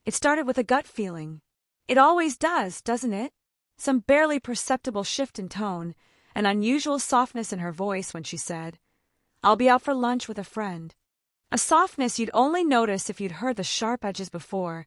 It started with a gut feeling. It always does, doesn't it? Some barely perceptible shift in tone, an unusual softness in her voice when she said, "I'll be out for lunch with a friend." A softness you'd only notice if you'd heard the sharp edges before,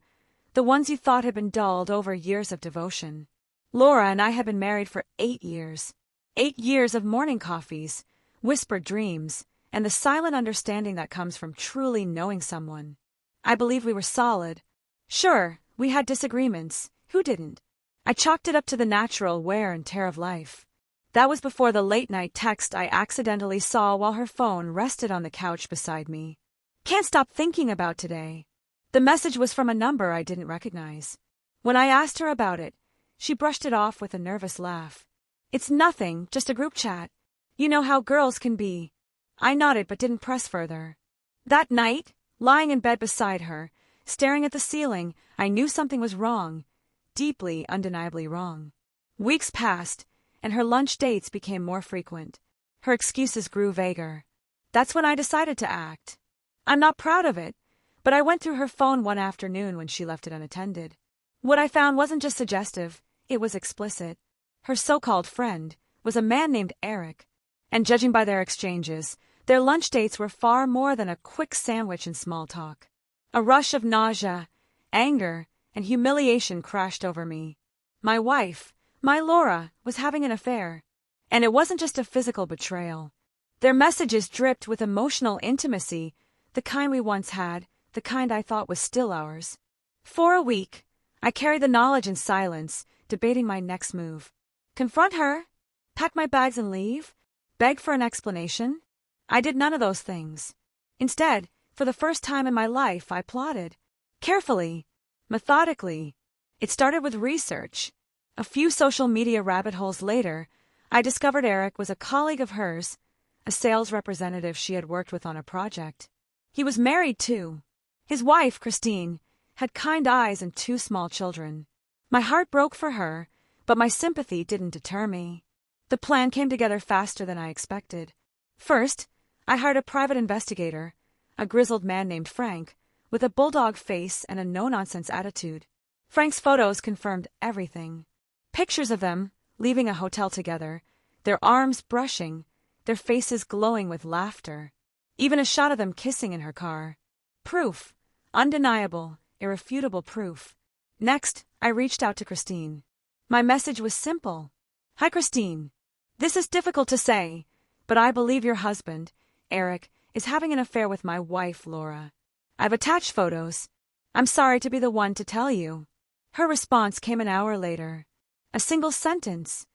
the ones you thought had been dulled over years of devotion. Laura and I had been married for 8 years. 8 years of morning coffees, whispered dreams, and the silent understanding that comes from truly knowing someone. I believe we were solid. Sure, we had disagreements. Who didn't? I chalked it up to the natural wear and tear of life. That was before the late-night text I accidentally saw while her phone rested on the couch beside me. "Can't stop thinking about today." The message was from a number I didn't recognize. When I asked her about it, she brushed it off with a nervous laugh. "It's nothing, just a group chat. You know how girls can be." I nodded but didn't press further. That night, lying in bed beside her, staring at the ceiling, I knew something was wrong. Deeply, undeniably wrong. Weeks passed, and her lunch dates became more frequent. Her excuses grew vaguer. That's when I decided to act. I'm not proud of it, but I went through her phone one afternoon when she left it unattended. What I found wasn't just suggestive, it was explicit. Her so-called friend was a man named Eric, and judging by their exchanges, their lunch dates were far more than a quick sandwich and small talk. A rush of nausea, anger, and humiliation crashed over me. My wife, my Laura, was having an affair. And it wasn't just a physical betrayal. Their messages dripped with emotional intimacy, the kind we once had, the kind I thought was still ours. For a week, I carried the knowledge in silence, debating my next move. Confront her? Pack my bags and leave? Beg for an explanation? I did none of those things. Instead, for the first time in my life, I plotted. Carefully. Methodically. It started with research. A few social media rabbit holes later, I discovered Eric was a colleague of hers, a sales representative she had worked with on a project. He was married, too. His wife, Christine, had kind eyes and 2 small children. My heart broke for her, but my sympathy didn't deter me. The plan came together faster than I expected. First, I hired a private investigator, a grizzled man named Frank, with a bulldog face and a no-nonsense attitude. Frank's photos confirmed everything. Pictures of them, leaving a hotel together, their arms brushing, their faces glowing with laughter. Even a shot of them kissing in her car. Proof. Undeniable, irrefutable proof. Next, I reached out to Christine. My message was simple. "Hi, Christine. This is difficult to say, but I believe your husband, Eric, is having an affair with my wife, Laura. I've attached photos. I'm sorry to be the one to tell you." Her response came an hour later. A single sentence.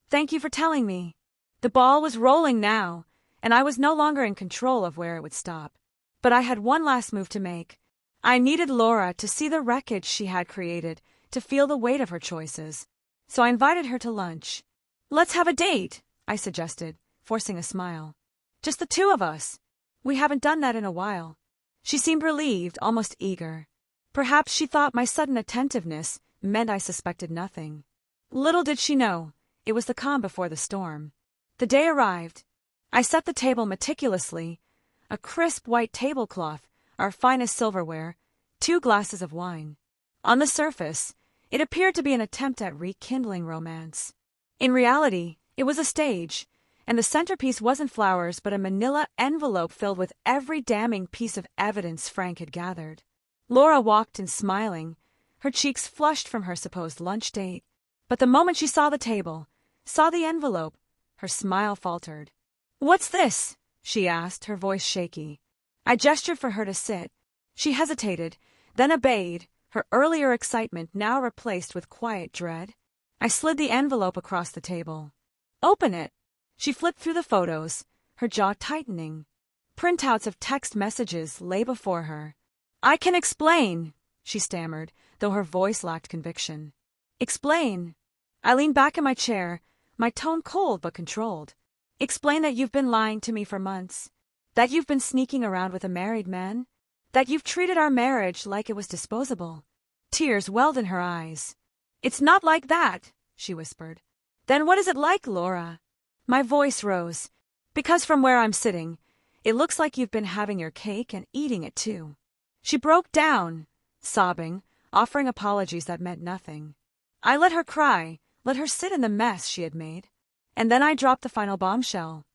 "Thank you for telling me." The ball was rolling now, and I was no longer in control of where it would stop. But I had one last move to make. I needed Laura to see the wreckage she had created, to feel the weight of her choices. So I invited her to lunch. "Let's have a date," I suggested, forcing a smile. "Just the 2 of us. We haven't done that in a while." She seemed relieved, almost eager. Perhaps she thought my sudden attentiveness meant I suspected nothing. Little did she know, it was the calm before the storm. The day arrived. I set the table meticulously, a crisp white tablecloth, our finest silverware, 2 glasses of wine. On the surface, it appeared to be an attempt at rekindling romance. In reality, it was a stage, and the centerpiece wasn't flowers but a manila envelope filled with every damning piece of evidence Frank had gathered. Laura walked in smiling, her cheeks flushed from her supposed lunch date. But the moment she saw the table, saw the envelope, her smile faltered. "What's this?" she asked, her voice shaky. I gestured for her to sit. She hesitated, then obeyed, her earlier excitement now replaced with quiet dread. I slid the envelope across the table. "Open it." She flipped through the photos, her jaw tightening. Printouts of text messages lay before her. "I can explain," she stammered, though her voice lacked conviction. "Explain." I leaned back in my chair, my tone cold but controlled. "Explain that you've been lying to me for months. That you've been sneaking around with a married man. That you've treated our marriage like it was disposable." Tears welled in her eyes. "It's not like that," she whispered. "Then what is it like, Laura?" My voice rose. "Because from where I'm sitting, it looks like you've been having your cake and eating it too." She broke down, sobbing, offering apologies that meant nothing. I let her cry, let her sit in the mess she had made. And then I dropped the final bombshell.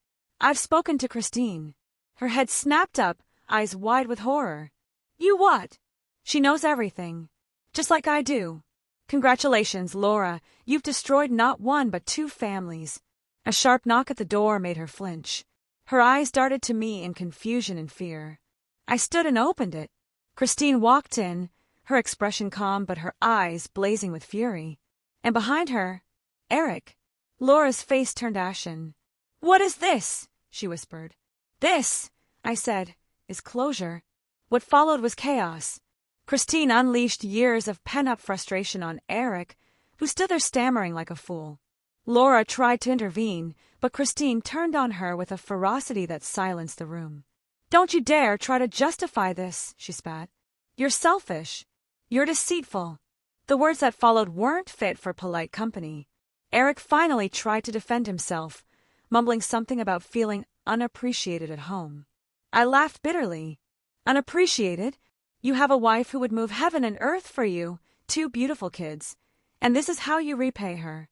I've spoken to Christine. Her head snapped up, eyes wide with horror. You what? She knows everything. Just like I do. Congratulations, Laura. You've destroyed not one but two families. A sharp knock at the door made her flinch. Her eyes darted to me in confusion and fear. I stood and opened it. Christine walked in, her expression calm but her eyes blazing with fury. And behind her, Eric. Laura's face turned ashen. What is this? She whispered. This, I said, is closure. What followed was chaos. Christine unleashed years of pent-up frustration on Eric, who stood there stammering like a fool. Laura tried to intervene, but Christine turned on her with a ferocity that silenced the room. Don't you dare try to justify this, she spat. You're selfish. You're deceitful. The words that followed weren't fit for polite company. Eric finally tried to defend himself, mumbling something about feeling unappreciated at home. I laughed bitterly. Unappreciated? You have a wife who would move heaven and earth for you, two beautiful kids, and this is how you repay her.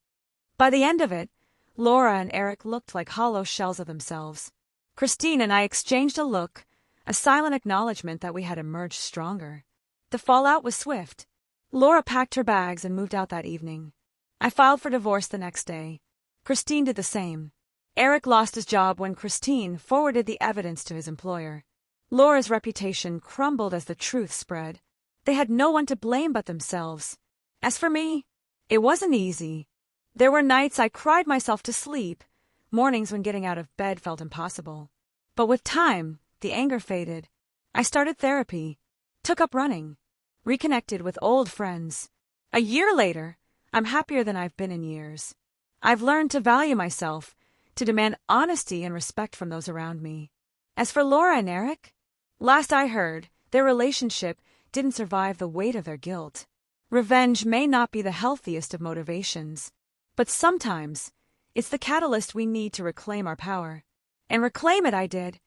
By the end of it, Laura and Eric looked like hollow shells of themselves. Christine and I exchanged a look, a silent acknowledgement that we had emerged stronger. The fallout was swift. Laura packed her bags and moved out that evening. I filed for divorce the next day. Christine did the same. Eric lost his job when Christine forwarded the evidence to his employer. Laura's reputation crumbled as the truth spread. They had no one to blame but themselves. As for me, it wasn't easy. There were nights I cried myself to sleep, mornings when getting out of bed felt impossible. But with time, the anger faded. I started therapy, took up running, reconnected with old friends. A year later, I'm happier than I've been in years. I've learned to value myself, to demand honesty and respect from those around me. As for Laura and Eric, last I heard, their relationship didn't survive the weight of their guilt. Revenge may not be the healthiest of motivations, but sometimes it's the catalyst we need to reclaim our power. And reclaim it I did,